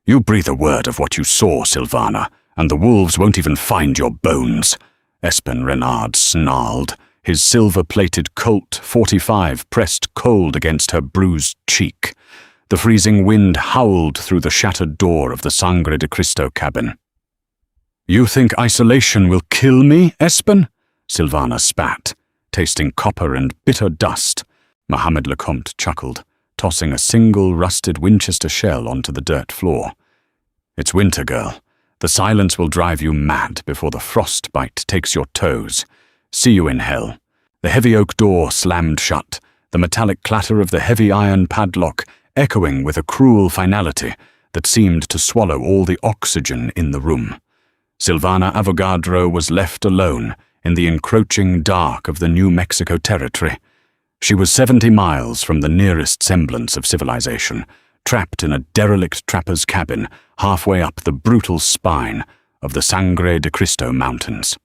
"You breathe a word of what you saw, Silvana, and the wolves won't even find your bones," Espen Renard snarled, his silver-plated Colt 45 pressed cold against her bruised cheek. The freezing wind howled through the shattered door of the Sangre de Cristo cabin. "You think isolation will kill me, Espen?" Silvana spat, tasting copper and bitter dust. Mohammed Lecomte chuckled, tossing a single rusted Winchester shell onto the dirt floor. "It's winter, girl. The silence will drive you mad before the frostbite takes your toes. See you in hell." The heavy oak door slammed shut, the metallic clatter of the heavy iron padlock echoing with a cruel finality that seemed to swallow all the oxygen in the room. Silvana Avogadro was left alone in the encroaching dark of the New Mexico territory. She was 70 miles from the nearest semblance of civilization, trapped in a derelict trapper's cabin halfway up the brutal spine of the Sangre de Cristo Mountains.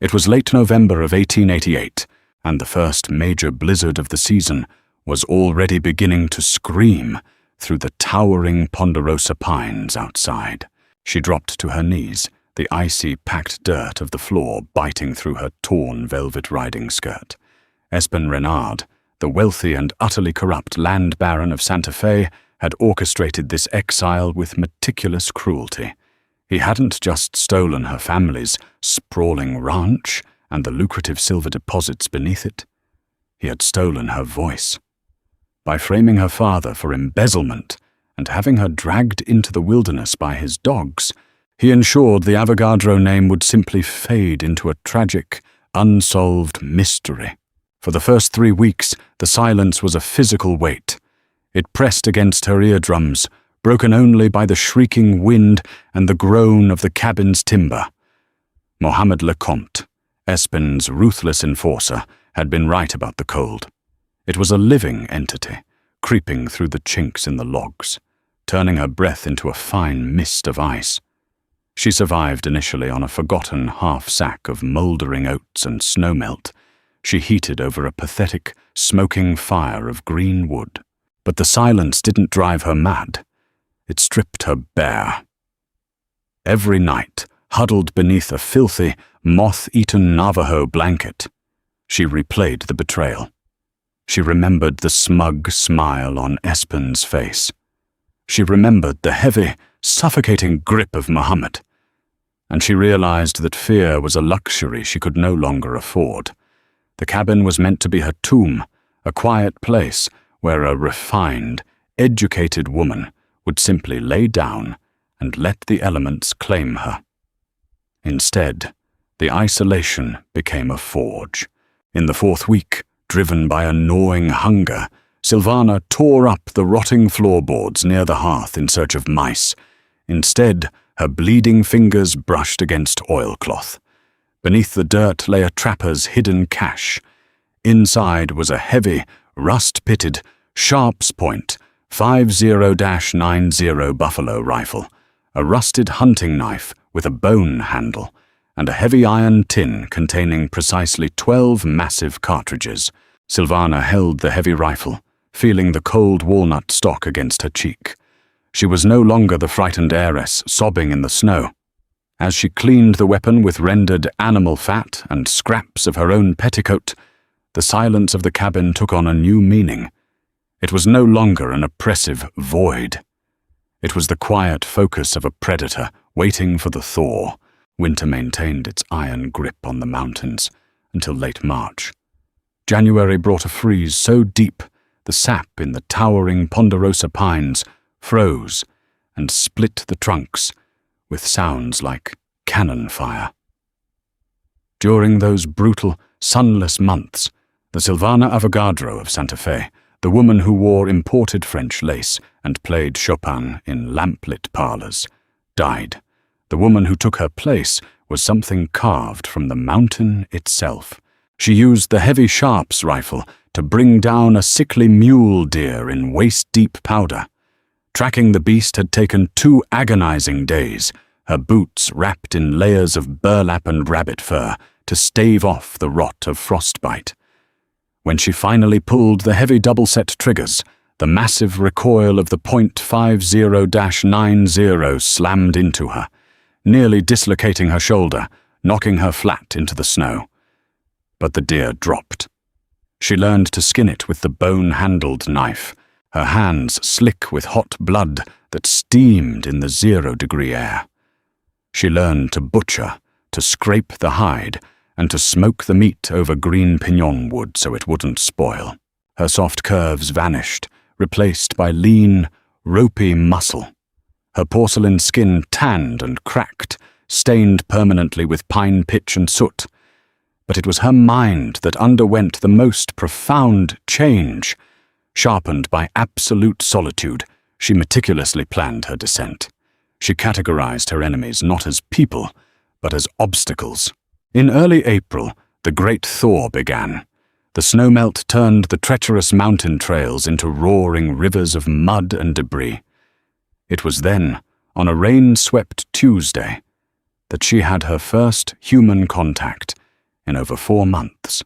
It was late November of 1888, and the first major blizzard of the season was already beginning to scream through the towering ponderosa pines outside. She dropped to her knees, the icy, packed dirt of the floor biting through her torn velvet riding skirt. Espen Renard, the wealthy and utterly corrupt land baron of Santa Fe, had orchestrated this exile with meticulous cruelty. He hadn't just stolen her family's sprawling ranch and the lucrative silver deposits beneath it. He had stolen her voice. By framing her father for embezzlement and having her dragged into the wilderness by his dogs, he ensured the Avogadro name would simply fade into a tragic, unsolved mystery. For the first 3 weeks, the silence was a physical weight. It pressed against her eardrums, broken only by the shrieking wind and the groan of the cabin's timber. Mohammed Lecomte, Espen's ruthless enforcer, had been right about the cold. It was a living entity, creeping through the chinks in the logs, turning her breath into a fine mist of ice. She survived initially on a forgotten half-sack of mouldering oats and snowmelt. She heated over a pathetic, smoking fire of green wood. But the silence didn't drive her mad. It stripped her bare. Every night, huddled beneath a filthy, moth-eaten Navajo blanket, she replayed the betrayal. She remembered the smug smile on Espen's face. She remembered the heavy, suffocating grip of Muhammad. And she realized that fear was a luxury she could no longer afford. The cabin was meant to be her tomb, a quiet place where a refined, educated woman would simply lay down and let the elements claim her. Instead, the isolation became a forge. In the 4th week, driven by a gnawing hunger, Silvana tore up the rotting floorboards near the hearth in search of mice. Instead, her bleeding fingers brushed against oilcloth. Beneath the dirt lay a trapper's hidden cache. Inside was a heavy, rust-pitted, Sharps Point 50-90 buffalo rifle, a rusted hunting knife with a bone handle, and a heavy iron tin containing precisely 12 massive cartridges. Silvana held the heavy rifle, feeling the cold walnut stock against her cheek. She was no longer the frightened heiress sobbing in the snow. As she cleaned the weapon with rendered animal fat and scraps of her own petticoat, the silence of the cabin took on a new meaning. It was no longer an oppressive void. It was the quiet focus of a predator waiting for the thaw. Winter maintained its iron grip on the mountains until late March. January brought a freeze so deep the sap in the towering ponderosa pines froze and split the trunks with sounds like cannon fire. During those brutal, sunless months, the Silvana Avogadro of Santa Fe, the woman who wore imported French lace and played Chopin in lamplit parlors, died. The woman who took her place was something carved from the mountain itself. She used the heavy Sharps rifle to bring down a sickly mule deer in waist-deep powder. Tracking the beast had taken 2 agonizing days, her boots wrapped in layers of burlap and rabbit fur to stave off the rot of frostbite. When she finally pulled the heavy double-set triggers, The massive recoil of the .50-90 slammed into her, nearly dislocating her shoulder, knocking her flat into the snow. But the deer dropped. She learned to skin it with the bone-handled knife, her hands slick with hot blood that steamed in the 0-degree air. She learned to butcher, to scrape the hide, and to smoke the meat over green pinon wood so it wouldn't spoil. Her soft curves vanished, replaced by lean, ropey muscle. Her porcelain skin tanned and cracked, stained permanently with pine pitch and soot. But it was her mind that underwent the most profound change. Sharpened by absolute solitude, she meticulously planned her descent. She categorized her enemies not as people, but as obstacles. In early April, the great thaw began. The snowmelt turned the treacherous mountain trails into roaring rivers of mud and debris. It was then, on a rain-swept Tuesday, that she had her first human contact in over 4 months.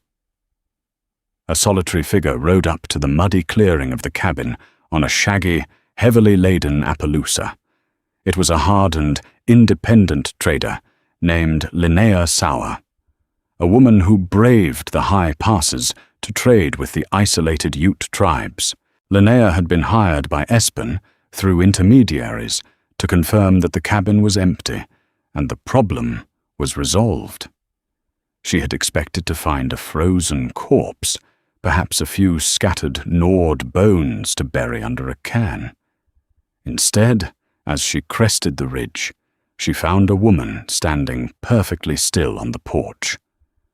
A solitary figure rode up to the muddy clearing of the cabin on a shaggy, heavily laden Appaloosa. It was a hardened, independent trader named Linnea Sauer, a woman who braved the high passes to trade with the isolated Ute tribes. Linnea had been hired by Espen, through intermediaries, to confirm that the cabin was empty and the problem was resolved. She had expected to find a frozen corpse, perhaps a few scattered, gnawed bones to bury under a cairn. Instead, as she crested the ridge, she found a woman standing perfectly still on the porch.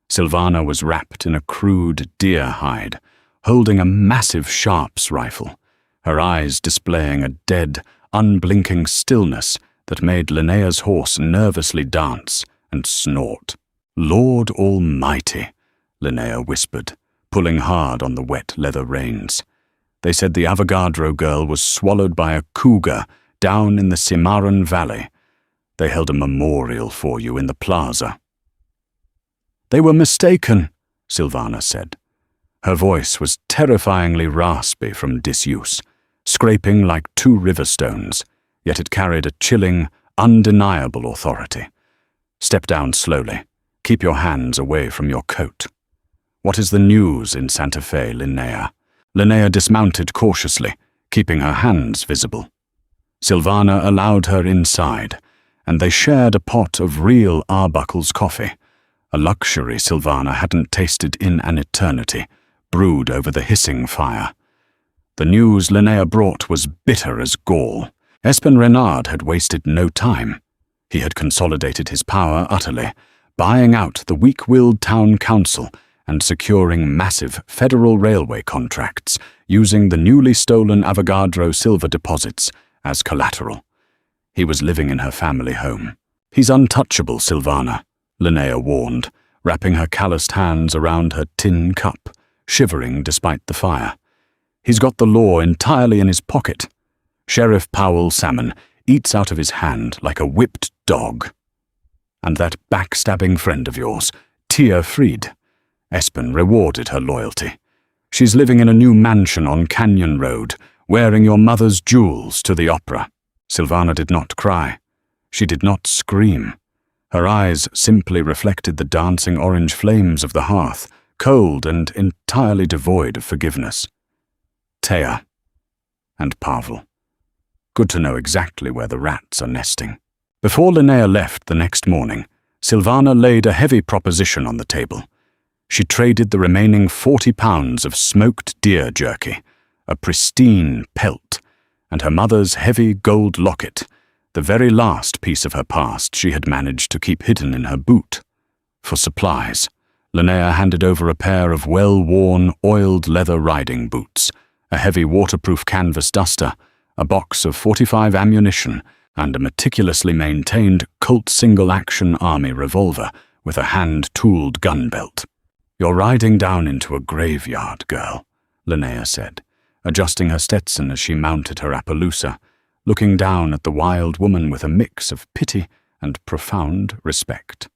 Silvana was wrapped in a crude deer hide, holding a massive sharps rifle, her eyes displaying a dead, unblinking stillness that made Linnea's horse nervously dance and snort. "Lord Almighty," Linnea whispered, pulling hard on the wet leather reins. They said the Avogadro girl was swallowed by a cougar down in the Cimarron Valley. They held a memorial for you in the plaza. "They were mistaken," Silvana said. Her voice was terrifyingly raspy from disuse, scraping like 2 river stones, yet it carried a chilling, undeniable authority. "Step down slowly. Keep your hands away from your coat. What is the news in Santa Fe, Linnea?" Linnea dismounted cautiously, keeping her hands visible. Silvana allowed her inside, and they shared a pot of real Arbuckle's coffee, a luxury Silvana hadn't tasted in an eternity, brewed over the hissing fire. The news Linnea brought was bitter as gall. Espen Renard had wasted no time. He had consolidated his power utterly, buying out the weak-willed town council and securing massive federal railway contracts using the newly stolen Avogadro silver deposits as collateral. He was living in her family home. "He's untouchable, Silvana," Linnea warned, wrapping her calloused hands around her tin cup, shivering despite the fire. "He's got the law entirely in his pocket. Sheriff Powell Salmon eats out of his hand like a whipped dog. And that backstabbing friend of yours, Tia Fried. Espen rewarded her loyalty. She's living in a new mansion on Canyon Road, wearing your mother's jewels to the opera." Silvana did not cry. She did not scream. Her eyes simply reflected the dancing orange flames of the hearth, cold and entirely devoid of forgiveness. "Tea. And Pavel. Good to know exactly where the rats are nesting." Before Linnea left the next morning, Silvana laid a heavy proposition on the table. She traded the remaining 40 pounds of smoked deer jerky, a pristine pelt, and her mother's heavy gold locket, the very last piece of her past she had managed to keep hidden in her boot. For supplies, Linnea handed over a pair of well-worn, oiled leather riding boots, a heavy waterproof canvas duster, a box of .45 ammunition, and a meticulously maintained Colt single-action army revolver with a hand-tooled gun belt. "You're riding down into a graveyard, girl," Linnea said, adjusting her Stetson as she mounted her Appaloosa, looking down at the wild woman with a mix of pity and profound respect.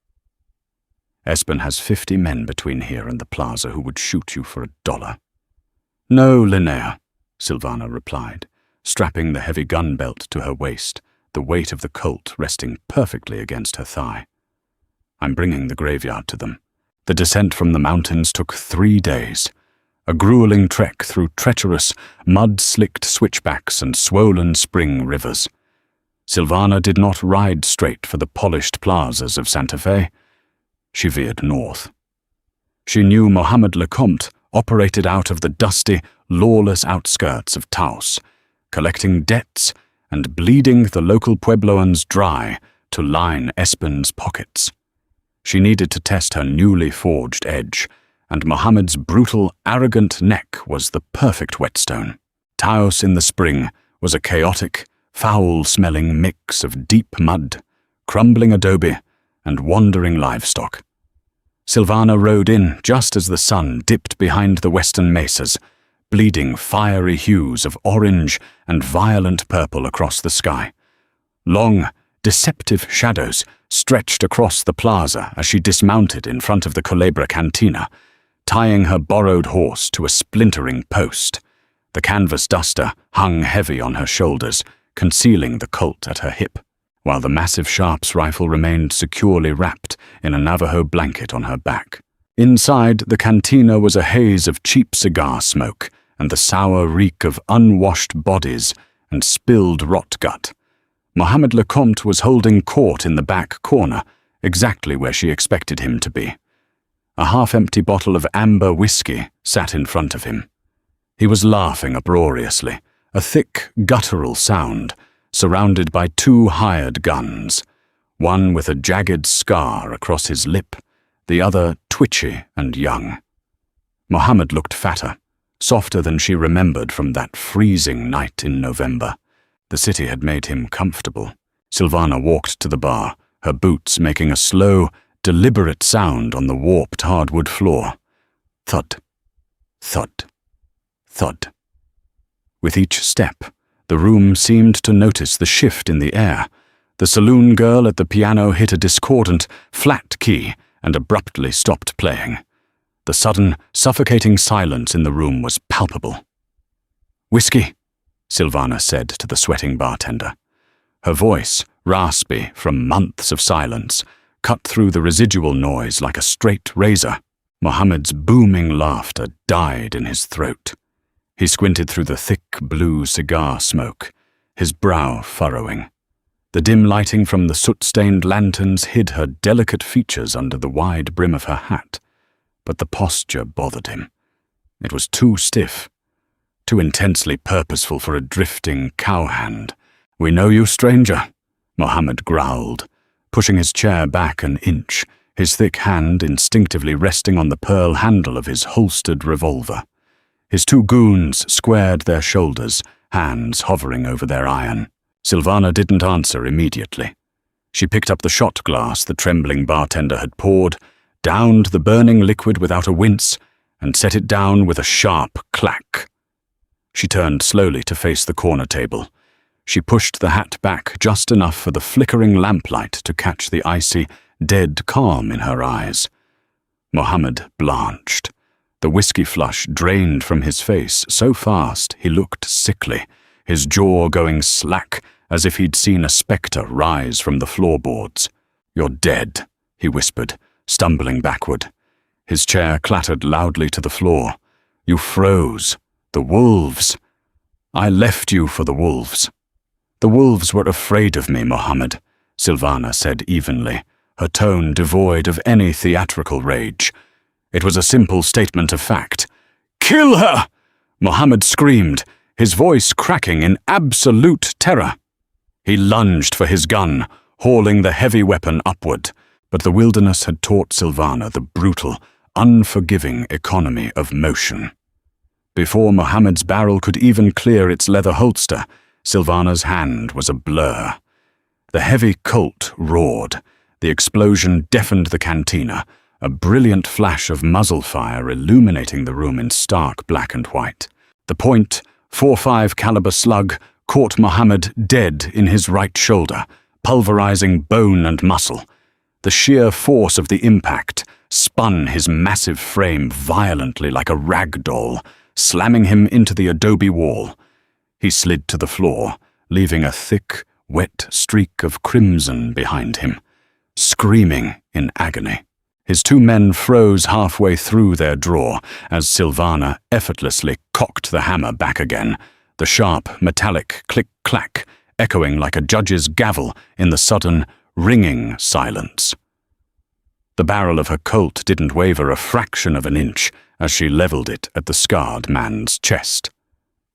"Espen has 50 men between here and the plaza who would shoot you for $1. "No, Linnea," Silvana replied, strapping the heavy gun belt to her waist, the weight of the Colt resting perfectly against her thigh. I'm bringing the graveyard to them. The descent from the mountains took 3 days, a grueling trek through treacherous, mud-slicked switchbacks and swollen spring rivers. Silvana did not ride straight for the polished plazas of Santa Fe. She veered north. She knew Mohammed Lecomte operated out of the dusty, lawless outskirts of Taos, collecting debts and bleeding the local Puebloans dry to line Espen's pockets. She needed to test her newly forged edge, and Mohammed's brutal, arrogant neck was the perfect whetstone. Taos in the spring was a chaotic, foul-smelling mix of deep mud, crumbling adobe, and wandering livestock. Silvana rode in just as the sun dipped behind the western mesas, bleeding fiery hues of orange and violent purple across the sky. Long, deceptive shadows stretched across the plaza as she dismounted in front of the Culebra Cantina, tying her borrowed horse to a splintering post. The canvas duster hung heavy on her shoulders, concealing the Colt at her hip, while the massive Sharps rifle remained securely wrapped in a Navajo blanket on her back. Inside, the cantina was a haze of cheap cigar smoke and the sour reek of unwashed bodies and spilled rot gut. Mohammed Lecomte was holding court in the back corner, exactly where she expected him to be. A half-empty bottle of amber whiskey sat in front of him. He was laughing uproariously, a thick, guttural sound, surrounded by 2 hired guns, one with a jagged scar across his lip, the other twitchy and young. Mohammed looked fatter, softer than she remembered from that freezing night in November. The city had made him comfortable. Silvana walked to the bar, her boots making a slow, deliberate sound on the warped hardwood floor. Thud, thud, thud. With each step, the room seemed to notice the shift in the air. The saloon girl at the piano hit a discordant, flat key and abruptly stopped playing. The sudden, suffocating silence in the room was palpable. "Whiskey," Silvana said to the sweating bartender. Her voice, raspy from months of silence, cut through the residual noise like a straight razor. Mohammed's booming laughter died in his throat. He squinted through the thick blue cigar smoke, his brow furrowing. The dim lighting from the soot-stained lanterns hid her delicate features under the wide brim of her hat, but the posture bothered him. It was too stiff, too intensely purposeful for a drifting cowhand. "We know you, stranger," Mohammed growled, pushing his chair back an inch, his thick hand instinctively resting on the pearl handle of his holstered revolver. His 2 goons squared their shoulders, hands hovering over their iron. Silvana didn't answer immediately. She picked up the shot glass the trembling bartender had poured, downed the burning liquid without a wince, and set it down with a sharp clack. She turned slowly to face the corner table. She pushed the hat back just enough for the flickering lamplight to catch the icy, dead calm in her eyes. Mohammed blanched. The whiskey flush drained from his face so fast he looked sickly, his jaw going slack as if he'd seen a spectre rise from the floorboards. "You're dead," he whispered, stumbling backward. His chair clattered loudly to the floor. "You froze. The wolves. I left you for the wolves." "The wolves were afraid of me, Mohammed," Silvana said evenly, her tone devoid of any theatrical rage. It was a simple statement of fact. "Kill her!" Mohammed screamed, his voice cracking in absolute terror. He lunged for his gun, hauling the heavy weapon upward, but the wilderness had taught Silvana the brutal, unforgiving economy of motion. Before Mohammed's barrel could even clear its leather holster, Silvana's hand was a blur. The heavy Colt roared. The explosion deafened the cantina, a brilliant flash of muzzle fire illuminating the room in stark black and white. The .45 caliber slug caught Mohammed dead in his right shoulder, pulverizing bone and muscle. The sheer force of the impact spun his massive frame violently like a rag doll, slamming him into the adobe wall. He slid to the floor, leaving a thick, wet streak of crimson behind him, screaming in agony. His two men froze halfway through their draw as Silvana effortlessly cocked the hammer back again, the sharp, metallic click-clack echoing like a judge's gavel in the sudden, ringing silence. The barrel of her Colt didn't waver a fraction of an inch as she leveled it at the scarred man's chest.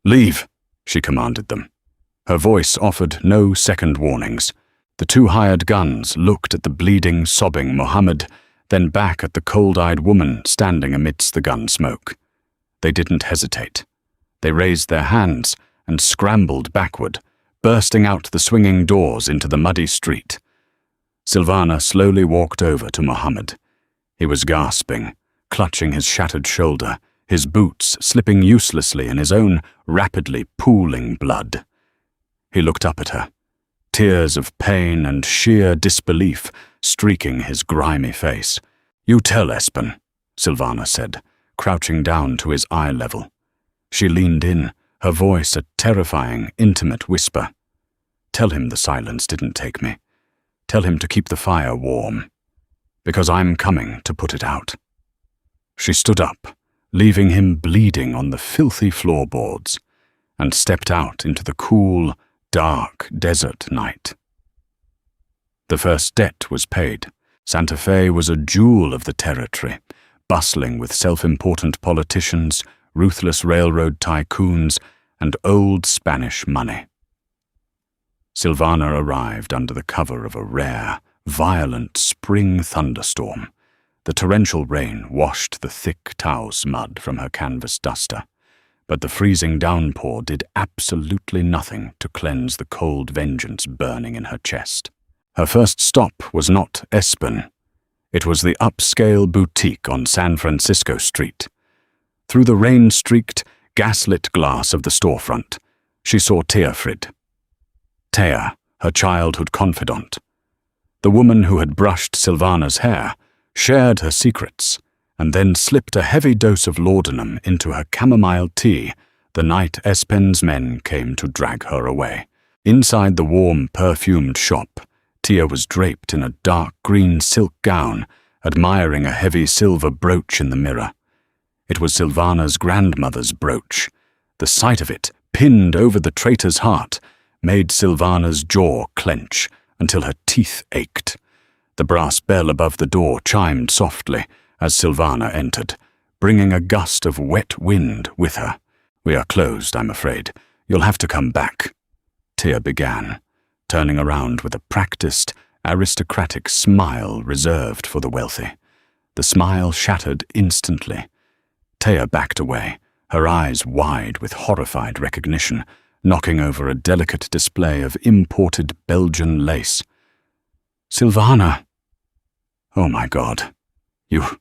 "Leave," she commanded them. Her voice offered no second warnings. The two hired guns looked at the bleeding, sobbing Mohammed, then back at the cold-eyed woman standing amidst the gun smoke. They didn't hesitate. They raised their hands and scrambled backward, bursting out the swinging doors into the muddy street. Silvana slowly walked over to Mohammed. He was gasping, clutching his shattered shoulder, his boots slipping uselessly in his own rapidly pooling blood. He looked up at her, tears of pain and sheer disbelief streaking his grimy face. "You tell Espen," Silvana said, crouching down to his eye level. She leaned in, her voice a terrifying, intimate whisper. "Tell him the silence didn't take me. Tell him to keep the fire warm, because I'm coming to put it out." She stood up, leaving him bleeding on the filthy floorboards, and stepped out into the cool, dark desert night. The first debt was paid. Santa Fe was a jewel of the territory, bustling with self-important politicians, ruthless railroad tycoons, and old Spanish money. Silvana arrived under the cover of a rare, violent spring thunderstorm. The torrential rain washed the thick Taos mud from her canvas duster, but the freezing downpour did absolutely nothing to cleanse the cold vengeance burning in her chest. Her first stop was not Espen. It was the upscale boutique on San Francisco Street. Through the rain-streaked, gaslit glass of the storefront, she saw Teafrid. Tea, her childhood confidant. The woman who had brushed Silvana's hair, shared her secrets, and then slipped a heavy dose of laudanum into her chamomile tea the night Espen's men came to drag her away. Inside the warm, perfumed shop, Tia was draped in a dark green silk gown, admiring a heavy silver brooch in the mirror. It was Silvana's grandmother's brooch. The sight of it, pinned over the traitor's heart, made Silvana's jaw clench until her teeth ached. The brass bell above the door chimed softly as Silvana entered, bringing a gust of wet wind with her. "We are closed, I'm afraid. You'll have to come back," Tia began, turning around with a practiced, aristocratic smile reserved for the wealthy. The smile shattered instantly. Tia backed away, her eyes wide with horrified recognition, knocking over a delicate display of imported Belgian lace. "Silvana! Oh my God. You...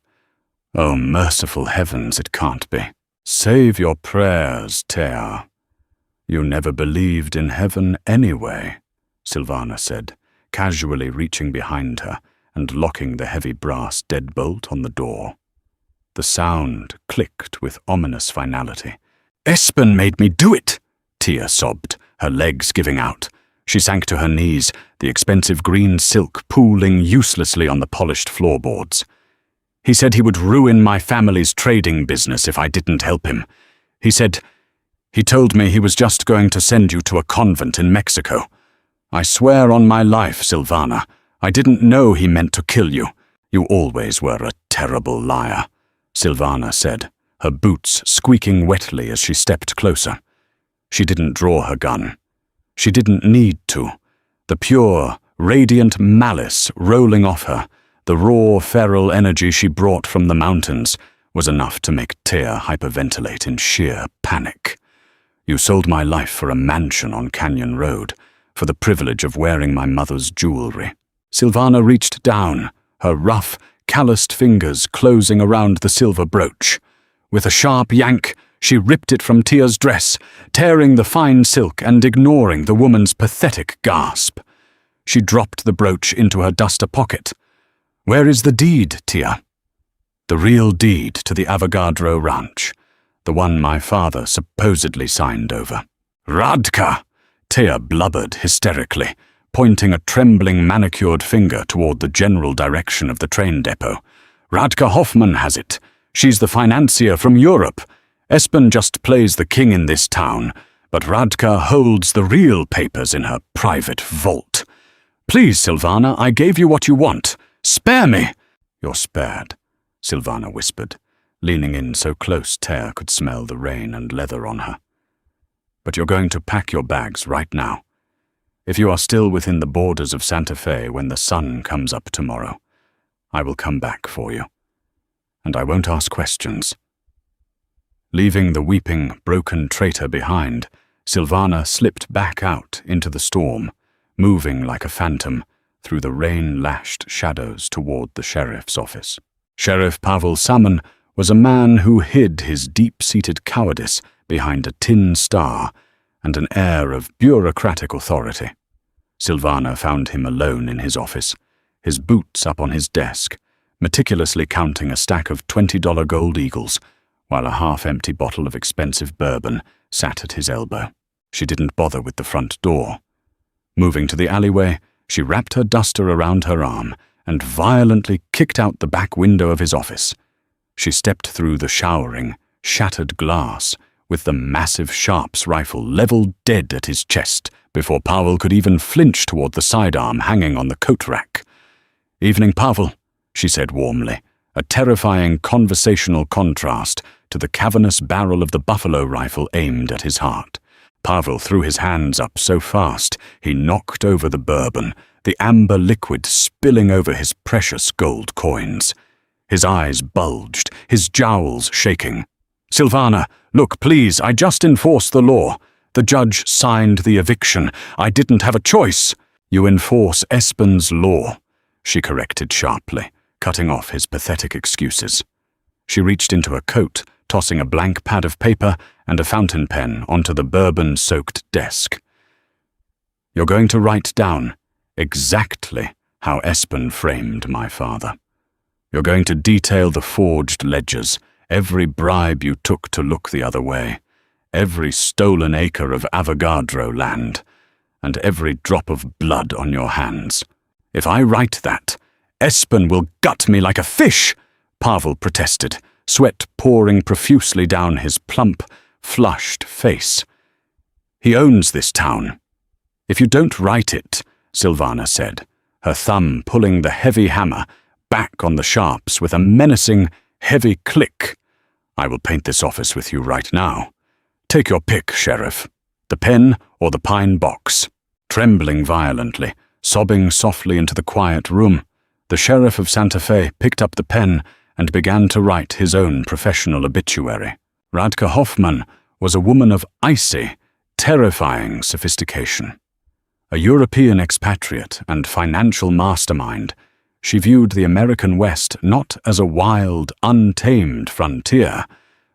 Oh, merciful heavens, it can't be. Save your prayers, Tea. You never believed in heaven anyway," Silvana said, casually reaching behind her and locking the heavy brass deadbolt on the door. The sound clicked with ominous finality. "Espen made me do it!" Tia sobbed, her legs giving out. She sank to her knees, the expensive green silk pooling uselessly on the polished floorboards. "He said he would ruin my family's trading business if I didn't help him. He told me he was just going to send you to a convent in Mexico. I swear on my life, Silvana, I didn't know he meant to kill you. You always were a terrible liar," Silvana said, her boots squeaking wetly as she stepped closer. She didn't draw her gun. She didn't need to. The pure, radiant malice rolling off her, the raw, feral energy she brought from the mountains, was enough to make Tia hyperventilate in sheer panic. "You sold my life for a mansion on Canyon Road, for the privilege of wearing my mother's jewelry." Silvana reached down, her rough, calloused fingers closing around the silver brooch. With a sharp yank, she ripped it from Tia's dress, tearing the fine silk and ignoring the woman's pathetic gasp. She dropped the brooch into her duster pocket. "Where is the deed, Tia?" "The real deed to the Avogadro ranch. the one my father supposedly signed over. "Radka!" Tia blubbered hysterically, pointing a trembling manicured finger toward the general direction of the train depot. "Radka Hoffman has it. She's the financier from Europe. Espen just plays the king in this town, but Radka holds the real papers in her private vault. Please, Silvana, I gave you what you want. Spare me!" "You're spared," Silvana whispered, leaning in so close Tia could smell the rain and leather on her. "But you're going to pack your bags right now. If you are still within the borders of Santa Fe when the sun comes up tomorrow, I will come back for you. And I won't ask questions." Leaving the weeping, broken traitor behind, Silvana slipped back out into the storm, moving like a phantom through the rain-lashed shadows toward the sheriff's office. Sheriff Pavel Saman was a man who hid his deep-seated cowardice behind a tin star and an air of bureaucratic authority. Silvana found him alone in his office, his boots up on his desk, meticulously counting a stack of $20 gold eagles, while a half-empty bottle of expensive bourbon sat at his elbow. She didn't bother with the front door. Moving to the alleyway, she wrapped her duster around her arm and violently kicked out the back window of his office. She stepped through the showering, shattered glass, with the massive Sharps rifle leveled dead at his chest before Pavel could even flinch toward the sidearm hanging on the coat rack. "Evening, Pavel," she said warmly, a terrifying conversational contrast to the cavernous barrel of the buffalo rifle aimed at his heart. Pavel threw his hands up so fast he knocked over the bourbon, the amber liquid spilling over his precious gold coins. His eyes bulged, his jowls shaking. "Silvana, look, please, I just enforced the law. The judge signed the eviction. I didn't have a choice." "You enforce Espen's law," she corrected sharply, cutting off his pathetic excuses. She reached into her coat, tossing a blank pad of paper and a fountain pen onto the bourbon-soaked desk. "You're going to write down exactly how Espen framed my father. You're going to detail the forged ledgers, every bribe you took to look the other way, every stolen acre of Avogadro land, and every drop of blood on your hands. If I write that, Espen will gut me like a fish," Pavel protested, sweat pouring profusely down his plump, flushed face. "He owns this town. If you don't write it," Silvana said, her thumb pulling the heavy hammer back on the Sharps with a menacing, heavy click, "I will paint this office with you right now. Take your pick, Sheriff. The pen or the pine box." Trembling violently, sobbing softly into the quiet room, the Sheriff of Santa Fe picked up the pen and began to write his own professional obituary. Radka Hoffman was a woman of icy, terrifying sophistication. A European expatriate and financial mastermind, she viewed the American West not as a wild, untamed frontier,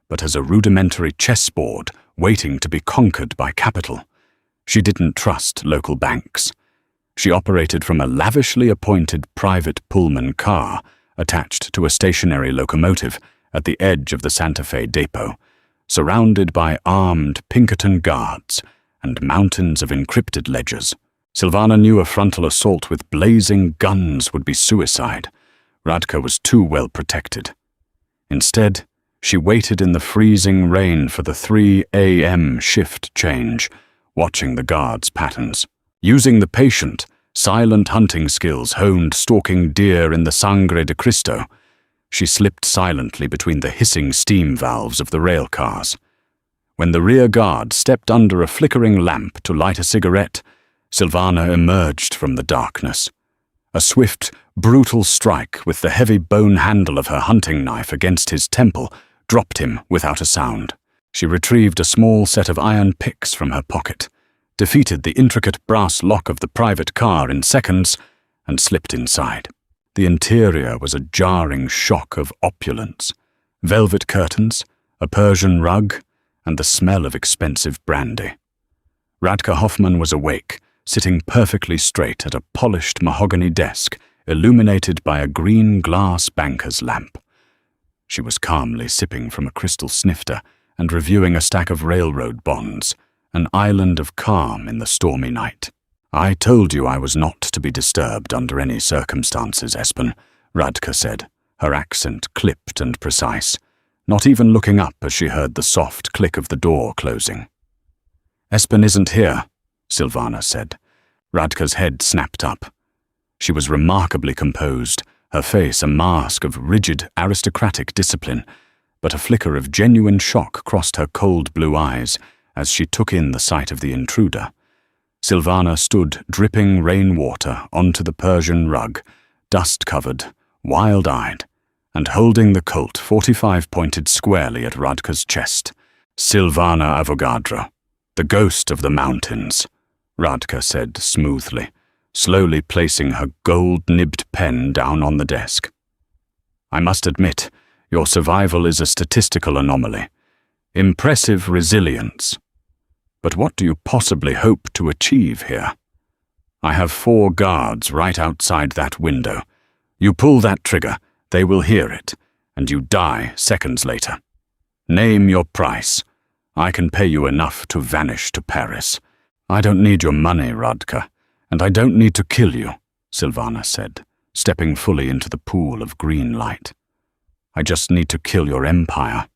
but as a rudimentary chessboard waiting to be conquered by capital. She didn't trust local banks. She operated from a lavishly appointed private Pullman car attached to a stationary locomotive at the edge of the Santa Fe depot, surrounded by armed Pinkerton guards and mountains of encrypted ledgers. Silvana knew a frontal assault with blazing guns would be suicide. Radka was too well protected. Instead, she waited in the freezing rain for the 3 a.m. shift change, watching the guards' patterns. Using the patient, silent hunting skills honed stalking deer in the Sangre de Cristo, she slipped silently between the hissing steam valves of the rail cars. When the rear guard stepped under a flickering lamp to light a cigarette, Silvana emerged from the darkness. A swift, brutal strike with the heavy bone handle of her hunting knife against his temple dropped him without a sound. She retrieved a small set of iron picks from her pocket, defeated the intricate brass lock of the private car in seconds, and slipped inside. The interior was a jarring shock of opulence. Velvet curtains, a Persian rug, and the smell of expensive brandy. Radka Hoffman was awake, sitting perfectly straight at a polished mahogany desk illuminated by a green glass banker's lamp. She was calmly sipping from a crystal snifter and reviewing a stack of railroad bonds, an island of calm in the stormy night. "I told you I was not to be disturbed under any circumstances, Espen," Radka said, her accent clipped and precise, not even looking up as she heard the soft click of the door closing. "Espen isn't here," Silvana said. Radka's head snapped up. She was remarkably composed, her face a mask of rigid aristocratic discipline, but a flicker of genuine shock crossed her cold blue eyes as she took in the sight of the intruder. Silvana stood dripping rainwater onto the Persian rug, dust-covered, wild-eyed, and holding the Colt 45 pointed squarely at Radka's chest. "Silvana Avogadro, the ghost of the mountains," Radka said smoothly, slowly placing her gold-nibbed pen down on the desk. "I must admit, your survival is a statistical anomaly. Impressive resilience. But what do you possibly hope to achieve here? I have 4 guards right outside that window. You pull that trigger, they will hear it, and you die seconds later. Name your price. I can pay you enough to vanish to Paris." "I don't need your money, Radka, and I don't need to kill you," Silvana said, stepping fully into the pool of green light. "I just need to kill your empire."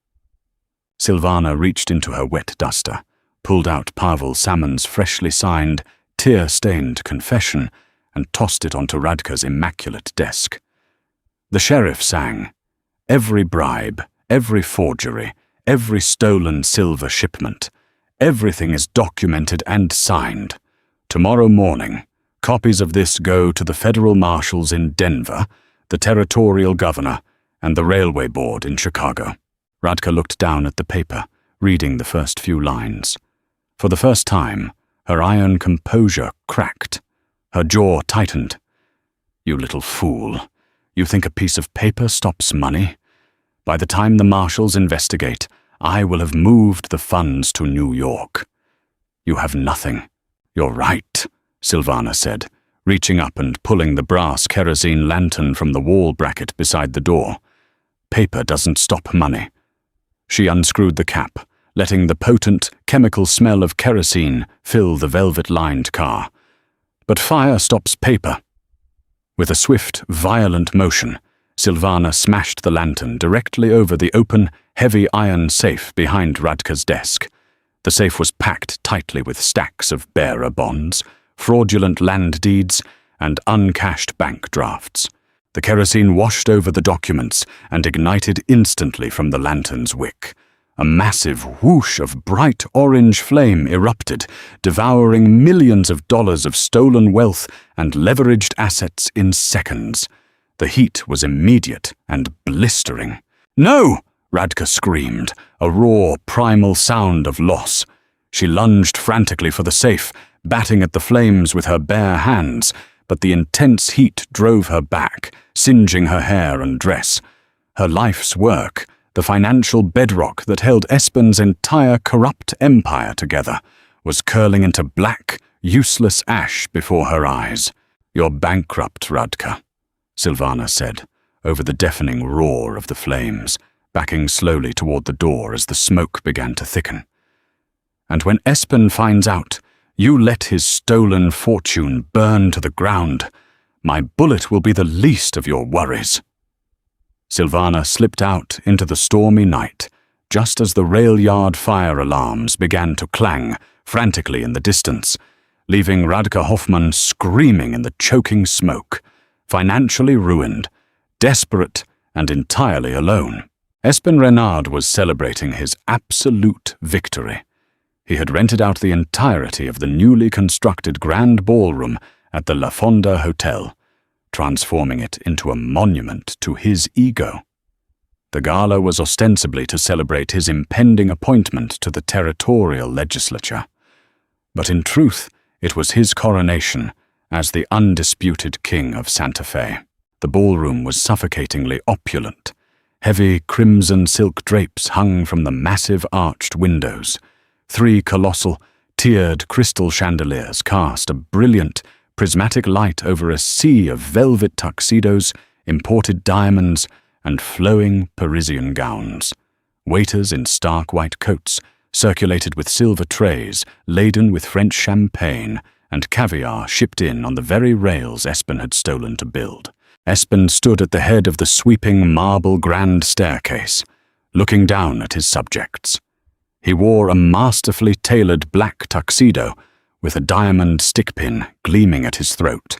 Silvana reached into her wet duster, pulled out Pavel Salmon's freshly signed, tear-stained confession, and tossed it onto Radka's immaculate desk. The sheriff sang, "Every bribe, every forgery, every stolen silver shipment, everything is documented and signed. Tomorrow morning, copies of this go to the federal marshals in Denver, the territorial governor, and the railway board in Chicago." Radka looked down at the paper, reading the first few lines. For the first time, her iron composure cracked. Her jaw tightened. "You little fool. You think a piece of paper stops money? By the time the marshals investigate, I will have moved the funds to New York. You have nothing." "You're right," Silvana said, reaching up and pulling the brass kerosene lantern from the wall bracket beside the door. "Paper doesn't stop money." She unscrewed the cap, letting the potent, chemical smell of kerosene fill the velvet-lined car. "But fire stops paper." With a swift, violent motion, Silvana smashed the lantern directly over the open, heavy iron safe behind Radka's desk. The safe was packed tightly with stacks of bearer bonds, fraudulent land deeds, and uncashed bank drafts. The kerosene washed over the documents and ignited instantly from the lantern's wick. A massive whoosh of bright orange flame erupted, devouring millions of dollars of stolen wealth and leveraged assets in seconds. The heat was immediate and blistering. "No!" Radka screamed, a raw, primal sound of loss. She lunged frantically for the safe, batting at the flames with her bare hands, but the intense heat drove her back, singeing her hair and dress. Her life's work, the financial bedrock that held Espen's entire corrupt empire together, was curling into black, useless ash before her eyes. "You're bankrupt, Radka," Silvana said, over the deafening roar of the flames, backing slowly toward the door as the smoke began to thicken. "And when Espen finds out, you let his stolen fortune burn to the ground. My bullet will be the least of your worries." Silvana slipped out into the stormy night, just as the rail yard fire alarms began to clang frantically in the distance, leaving Radka Hoffman screaming in the choking smoke, financially ruined, desperate, and entirely alone. Espen Renard was celebrating his absolute victory. He had rented out the entirety of the newly constructed grand ballroom at the La Fonda Hotel, transforming it into a monument to his ego. The gala was ostensibly to celebrate his impending appointment to the territorial legislature. But in truth, it was his coronation as the undisputed king of Santa Fe. The ballroom was suffocatingly opulent. Heavy crimson silk drapes hung from the massive arched windows. 3 colossal, tiered crystal chandeliers cast a brilliant, prismatic light over a sea of velvet tuxedos, imported diamonds, and flowing Parisian gowns. Waiters in stark white coats circulated with silver trays laden with French champagne and caviar shipped in on the very rails Espen had stolen to build. Espen stood at the head of the sweeping marble grand staircase, looking down at his subjects. He wore a masterfully tailored black tuxedo with a diamond stickpin gleaming at his throat.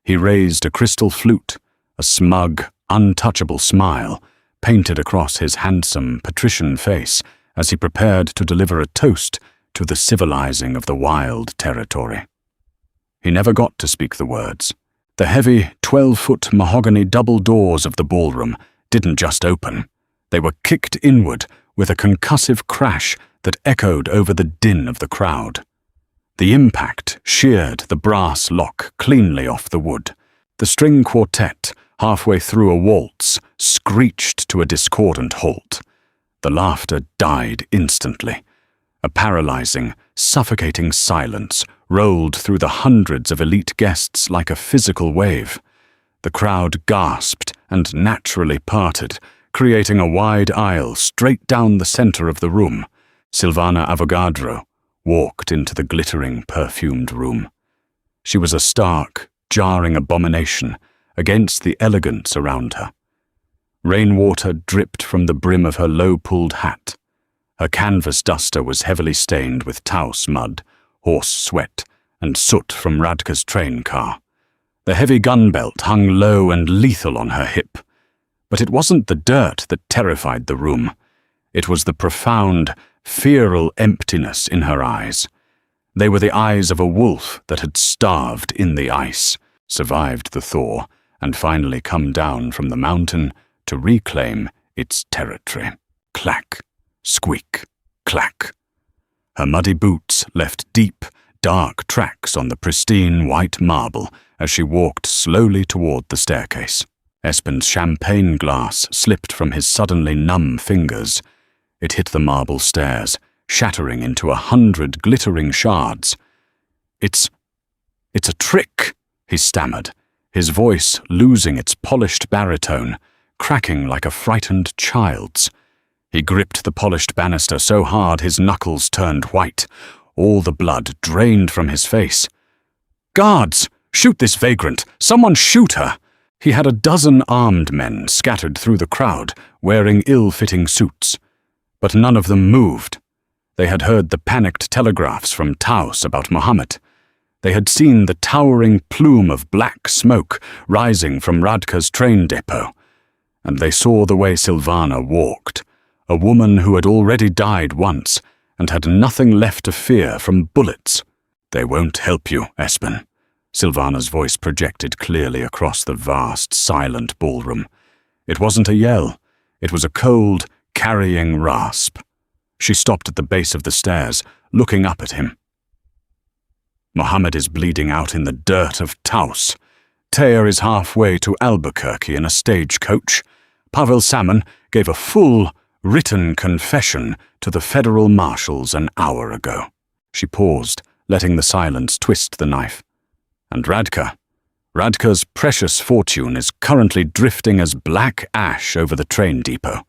He raised a crystal flute, a smug, untouchable smile painted across his handsome, patrician face as he prepared to deliver a toast to the civilizing of the wild territory. He never got to speak the words. The heavy, 12-foot mahogany double doors of the ballroom didn't just open. They were kicked inward with a concussive crash that echoed over the din of the crowd. The impact sheared the brass lock cleanly off the wood. The string quartet, halfway through a waltz, screeched to a discordant halt. The laughter died instantly. A paralyzing, suffocating silence rolled through the hundreds of elite guests like a physical wave. The crowd gasped and naturally parted, creating a wide aisle straight down the center of the room. Silvana Avogadro walked into the glittering, perfumed room. She was a stark, jarring abomination against the elegance around her. Rainwater dripped from the brim of her low-pulled hat. Her canvas duster was heavily stained with Taos mud, horse sweat, and soot from Radka's train car. The heavy gun belt hung low and lethal on her hip. But it wasn't the dirt that terrified the room. It was the profound, feral emptiness in her eyes. They were the eyes of a wolf that had starved in the ice, survived the thaw, and finally come down from the mountain to reclaim its territory. Clack, squeak, clack. Her muddy boots left deep, dark tracks on the pristine white marble as she walked slowly toward the staircase. Espen's champagne glass slipped from his suddenly numb fingers. It hit the marble stairs, shattering into 100 glittering shards. It's a trick," he stammered, his voice losing its polished baritone, cracking like a frightened child's. He gripped the polished banister so hard his knuckles turned white. All the blood drained from his face. "Guards! Shoot this vagrant! Someone shoot her!" He had a dozen armed men scattered through the crowd, wearing ill-fitting suits. But none of them moved. They had heard the panicked telegraphs from Taos about Mohammed. They had seen the towering plume of black smoke rising from Radka's train depot. And they saw the way Silvana walked, a woman who had already died once and had nothing left to fear from bullets. "They won't help you, Espen," Silvana's voice projected clearly across the vast, silent ballroom. It wasn't a yell. It was a cold, carrying rasp. She stopped at the base of the stairs, looking up at him. "Mohammed is bleeding out in the dirt of Taos. Teir is halfway to Albuquerque in a stagecoach. Pavel Salmon gave a full, written confession to the federal marshals an hour ago." She paused, letting the silence twist the knife. "And Radka's precious fortune is currently drifting as black ash over the train depot."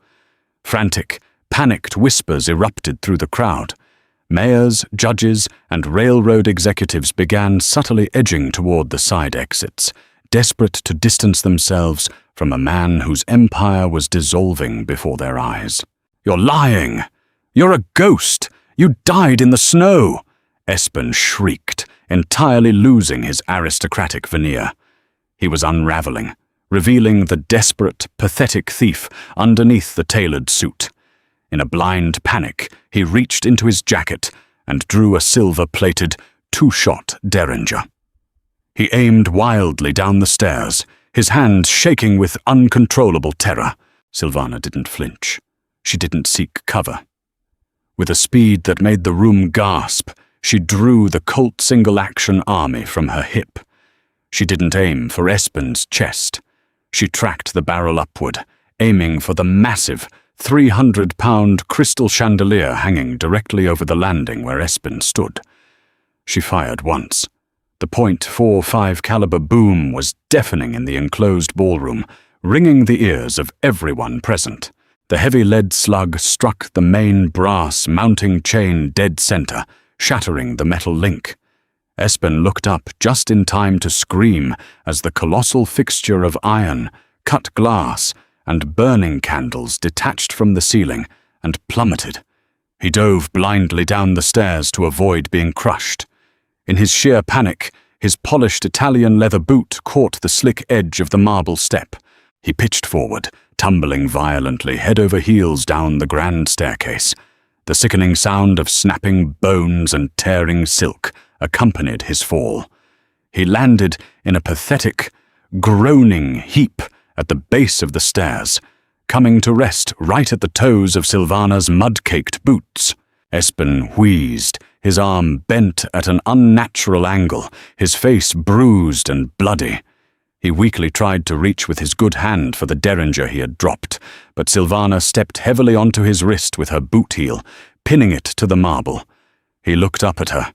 Frantic, panicked whispers erupted through the crowd. Mayors, judges, and railroad executives began subtly edging toward the side exits, desperate to distance themselves from a man whose empire was dissolving before their eyes. "You're lying! You're a ghost! You died in the snow!" Espen shrieked, entirely losing his aristocratic veneer. He was unraveling, revealing the desperate, pathetic thief underneath the tailored suit. In a blind panic, he reached into his jacket and drew a silver-plated, two-shot Derringer. He aimed wildly down the stairs, his hands shaking with uncontrollable terror. Silvana didn't flinch. She didn't seek cover. With a speed that made the room gasp, she drew the Colt single-action army from her hip. She didn't aim for Espen's chest. She tracked the barrel upward, aiming for the massive, 300-pound crystal chandelier hanging directly over the landing where Espen stood. She fired once. The .45 caliber boom was deafening in the enclosed ballroom, ringing the ears of everyone present. The heavy lead slug struck the main brass mounting chain dead center, shattering the metal link. Espen looked up just in time to scream as the colossal fixture of iron, cut glass, and burning candles detached from the ceiling and plummeted. He dove blindly down the stairs to avoid being crushed. In his sheer panic, his polished Italian leather boot caught the slick edge of the marble step. He pitched forward, tumbling violently head over heels down the grand staircase. The sickening sound of snapping bones and tearing silk accompanied his fall. He landed in a pathetic, groaning heap at the base of the stairs, coming to rest right at the toes of Silvana's mud-caked boots. Espen wheezed, his arm bent at an unnatural angle, his face bruised and bloody. He weakly tried to reach with his good hand for the derringer he had dropped, but Silvana stepped heavily onto his wrist with her boot heel, pinning it to the marble. He looked up at her,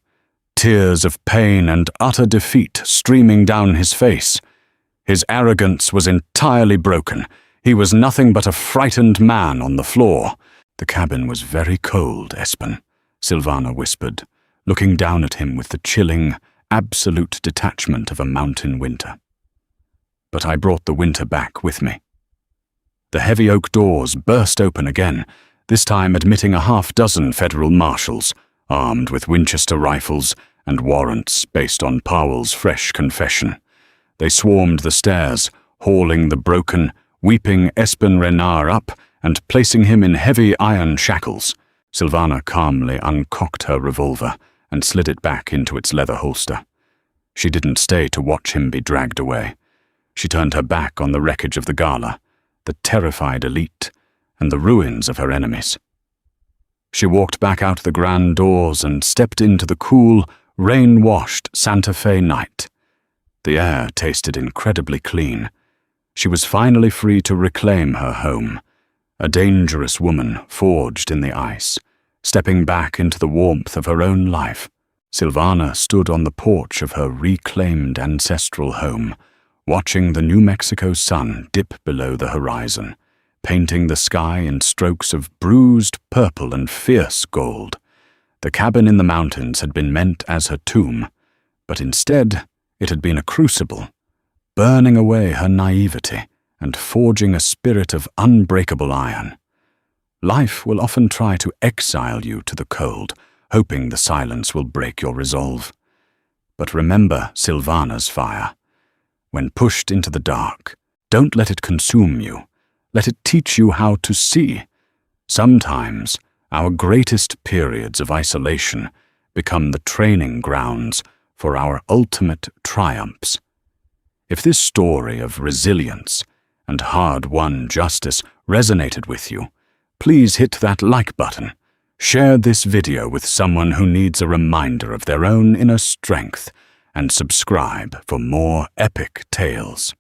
tears of pain and utter defeat streaming down his face. His arrogance was entirely broken. He was nothing but a frightened man on the floor. "The cabin was very cold, Espen," Silvana whispered, looking down at him with the chilling, absolute detachment of a mountain winter. "But I brought the winter back with me." The heavy oak doors burst open again, this time admitting a half-dozen federal marshals, armed with Winchester rifles and warrants based on Powell's fresh confession. They swarmed the stairs, hauling the broken, weeping Espen Renard up and placing him in heavy iron shackles. Silvana calmly uncocked her revolver and slid it back into its leather holster. She didn't stay to watch him be dragged away. She turned her back on the wreckage of the gala, the terrified elite, and the ruins of her enemies. She walked back out the grand doors and stepped into the cool, rain-washed Santa Fe night. The air tasted incredibly clean. She was finally free to reclaim her home, a dangerous woman forged in the ice, stepping back into the warmth of her own life. Silvana stood on the porch of her reclaimed ancestral home, watching the New Mexico sun dip below the horizon, painting the sky in strokes of bruised purple and fierce gold. The cabin in the mountains had been meant as her tomb, but instead it had been a crucible, burning away her naivety and forging a spirit of unbreakable iron. Life will often try to exile you to the cold, hoping the silence will break your resolve. But remember Silvana's fire. When pushed into the dark, don't let it consume you. Let it teach you how to see. Sometimes our greatest periods of isolation become the training grounds for our ultimate triumphs. If this story of resilience and hard-won justice resonated with you, please hit that like button. Share this video with someone who needs a reminder of their own inner strength, and subscribe for more epic tales.